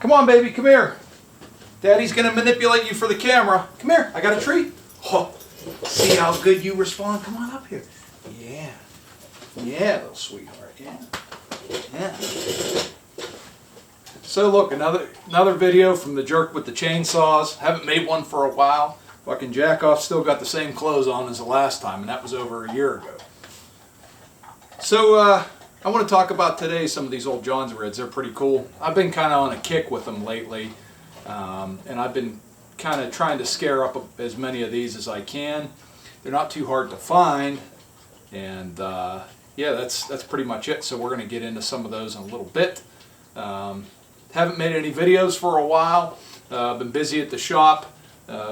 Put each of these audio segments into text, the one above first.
Come on, baby, come here. Daddy's going to manipulate you for the camera. Come here, I got a treat. Oh, see how good you respond? Come on up here. Yeah. Yeah, little sweetheart. Yeah. Yeah. So look, another video from the jerk with the chainsaws. Haven't made one for a while. Fucking Jackoff still got the same clothes on as the last time, and that was over a year ago. So I want to talk about today some of these old Jonsereds. They're pretty cool. I've been kind of on a kick with them lately, and I've been kind of trying to scare up as many of these as I can. They're not too hard to find, and yeah, that's pretty much it. So we're going to get into some of those in a little bit. Haven't made any videos for a while. Been busy at the shop.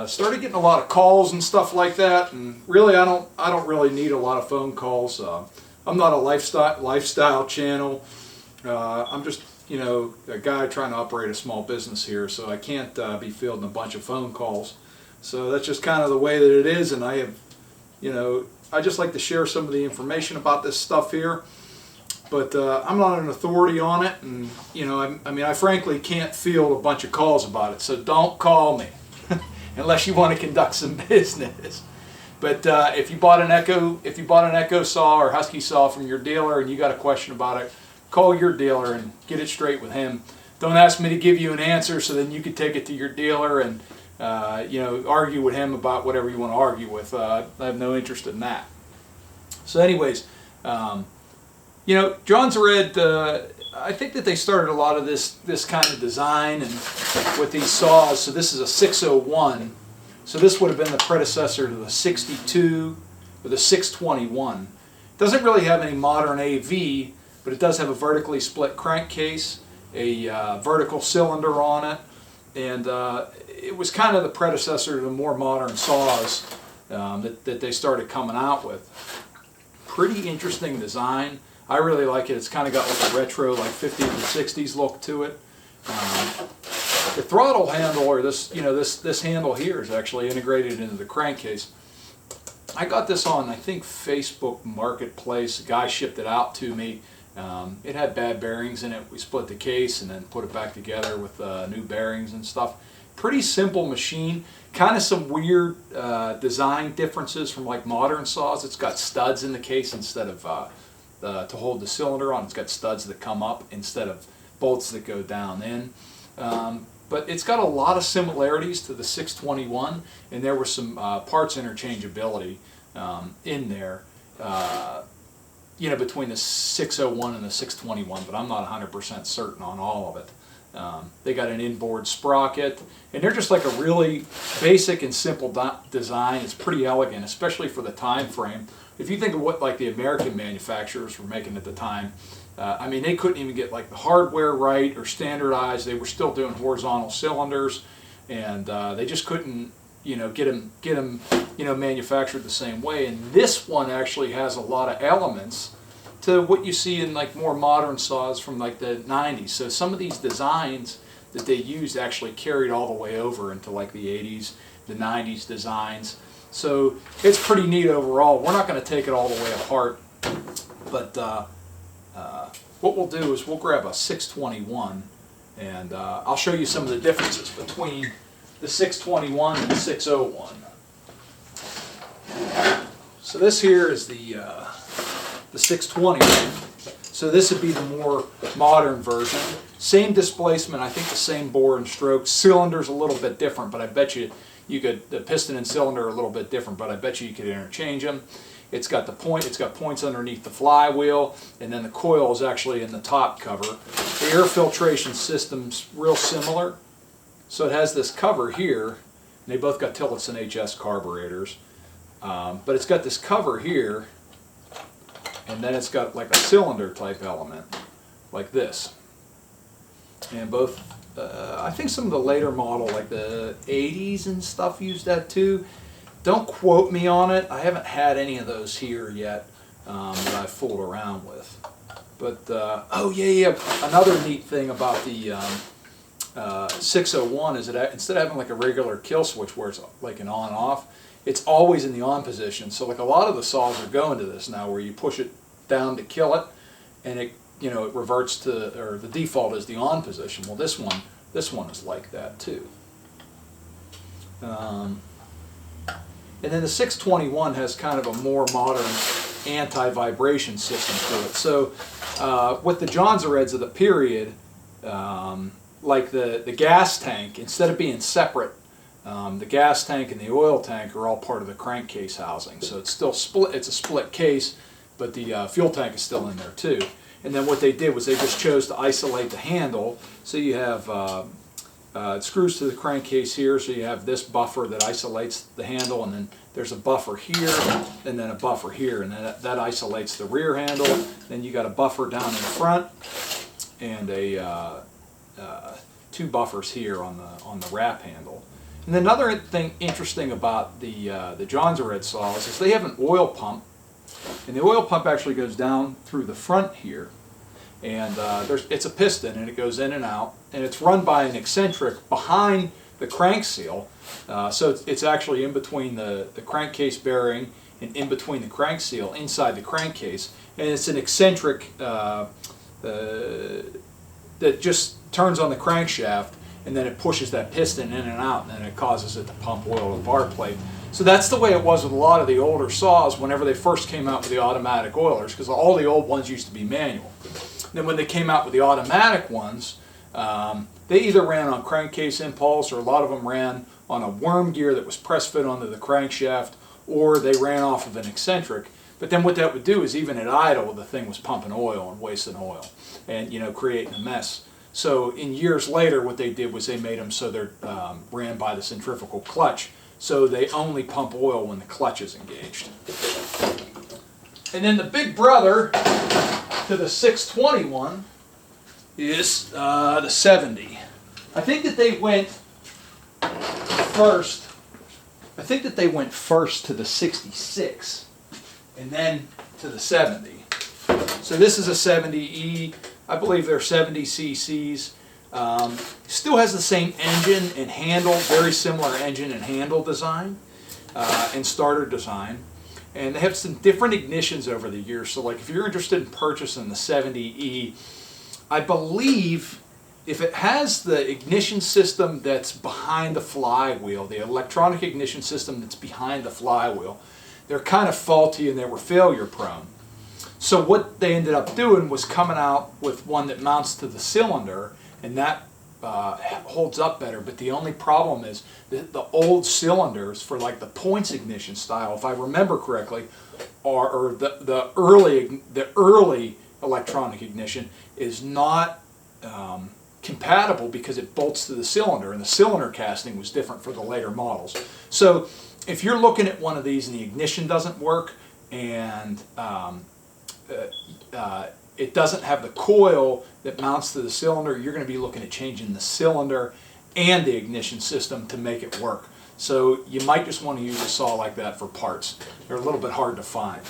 Started getting a lot of calls and stuff like that, and really I don't really need a lot of phone calls. I'm not a lifestyle channel. I'm just, you know, a guy trying to operate a small business here, so I can't be fielding a bunch of phone calls. So that's just kind of the way that it is, and I have, you know, I just like to share some of the information about this stuff here. But I'm not an authority on it, and you know, I mean, I frankly can't field a bunch of calls about it. So don't call me unless you want to conduct some business. But if you bought an Echo saw or Husky saw from your dealer and you got a question about it, call your dealer and get it straight with him. Don't ask me to give you an answer so then you can take it to your dealer and you know, argue with him about whatever you want to argue with. I have no interest in that. So anyways, you know, Jonsered, I think that they started a lot of this kind of design and with these saws. So this is a 601. So this would have been the predecessor to the 62 or the 621. It doesn't really have any modern AV, but it does have a vertically split crankcase, a vertical cylinder on it, and it was kind of the predecessor to the more modern saws that they started coming out with. Pretty interesting design. I really like it. It's kind of got like a retro, like 50s and 60s look to it. The throttle handle, or this, you know, this handle here is actually integrated into the crankcase. I got this on, I think, Facebook Marketplace. The guy shipped it out to me. It had bad bearings in it. We split the case and then put it back together with new bearings and stuff. Pretty simple machine. Kind of some weird design differences from like modern saws. It's got studs in the case instead of to hold the cylinder on. It's got studs that come up instead of bolts that go down in. But it's got a lot of similarities to the 621, and there was some parts interchangeability in there, you know, between the 601 and the 621, but I'm not 100% certain on all of it. They got an inboard sprocket, and they're just like a really basic and simple design. It's pretty elegant, especially for the time frame. If you think of what like the American manufacturers were making at the time, I mean, they couldn't even get like the hardware right or standardized. They were still doing horizontal cylinders, and they just couldn't, you know, get them, you know, manufactured the same way. And this one actually has a lot of elements to what you see in like more modern saws from like the 90s. So some of these designs that they used actually carried all the way over into like the 80s, the 90s designs. So it's pretty neat overall. We're not going to take it all the way apart, but what we'll do is we'll grab a 621, and I'll show you some of the differences between the 621 and the 601. So this here is the 620. So this would be the more modern version. Same displacement, I think the same bore and stroke. Cylinder's a little bit different, but I bet you could, the piston and cylinder are a little bit different, but I bet you could interchange them. It's got points underneath the flywheel, and then the coil is actually in the top cover. The air filtration system's real similar. So it has this cover here, and they both got Tillotson HS carburetors. But it's got this cover here, and then it's got like a cylinder type element, like this. And both, I think some of the later model, like the 80s and stuff, used that too. Don't quote me on it. I haven't had any of those here yet that I've fooled around with. But, oh yeah, another neat thing about the 601 is that instead of having like a regular kill switch where it's like an on-off, it's always in the on position. So like a lot of the saws are going to this now where you push it down to kill it, and it, you know, it reverts to, or the default is the on position. Well, this one, This one is like that too. And then the 621 has kind of a more modern anti-vibration system to it. So with the Jonsereds of the period, like the gas tank, instead of being separate, the gas tank and the oil tank are all part of the crankcase housing. So it's still split. It's a split case, but the fuel tank is still in there too. And then what they did was they just chose to isolate the handle. So you have it screws to the crankcase here, so you have this buffer that isolates the handle, and then there's a buffer here, and then a buffer here, and then that isolates the rear handle. Then you got a buffer down in the front, and two buffers here on the wrap handle. And another thing interesting about the Jonsered saws is they have an oil pump, and the oil pump actually goes down through the front here. And it's a piston, and it goes in and out, and it's run by an eccentric behind the crank seal. So it's actually in between the crankcase bearing and in between the crank seal inside the crankcase. And it's an eccentric that just turns on the crankshaft, and then it pushes that piston in and out, and then it causes it to pump oil to the bar plate. So that's the way it was with a lot of the older saws whenever they first came out with the automatic oilers, because all the old ones used to be manual. Then when they came out with the automatic ones, they either ran on crankcase impulse, or a lot of them ran on a worm gear that was press fit onto the crankshaft, or they ran off of an eccentric. But then what that would do is, even at idle, the thing was pumping oil and wasting oil and, you know, creating a mess. So in years later, what they did was they made them so they're ran by the centrifugal clutch, so they only pump oil when the clutch is engaged. And then the big brother to the 621 is the 70. I think that they went first. I think that they went first to the 66, and then to the 70. So this is a 70E. I believe they're 70 cc's. Still has the same engine and handle, very similar engine and handle design and starter design. And they have some different ignitions over the years. So like if you're interested in purchasing the 70E, I believe if it has the ignition system that's behind the flywheel, the electronic ignition system that's behind the flywheel, they're kind of faulty and they were failure prone. So what they ended up doing was coming out with one that mounts to the cylinder, and that holds up better. But the only problem is that the old cylinders for like the points ignition style, if I remember correctly, or the early electronic ignition is not compatible because it bolts to the cylinder, and the cylinder casting was different for the later models. So if you're looking at one of these and the ignition doesn't work, and it doesn't have the coil that mounts to the cylinder, you're going to be looking at changing the cylinder and the ignition system to make it work. So you might just want to use a saw like that for parts. They're a little bit hard to find.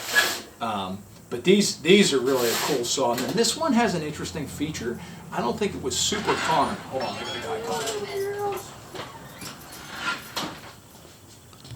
But these are really a cool saw. And then this one has an interesting feature. I don't think it was super common. Hold on, I got a guy coming.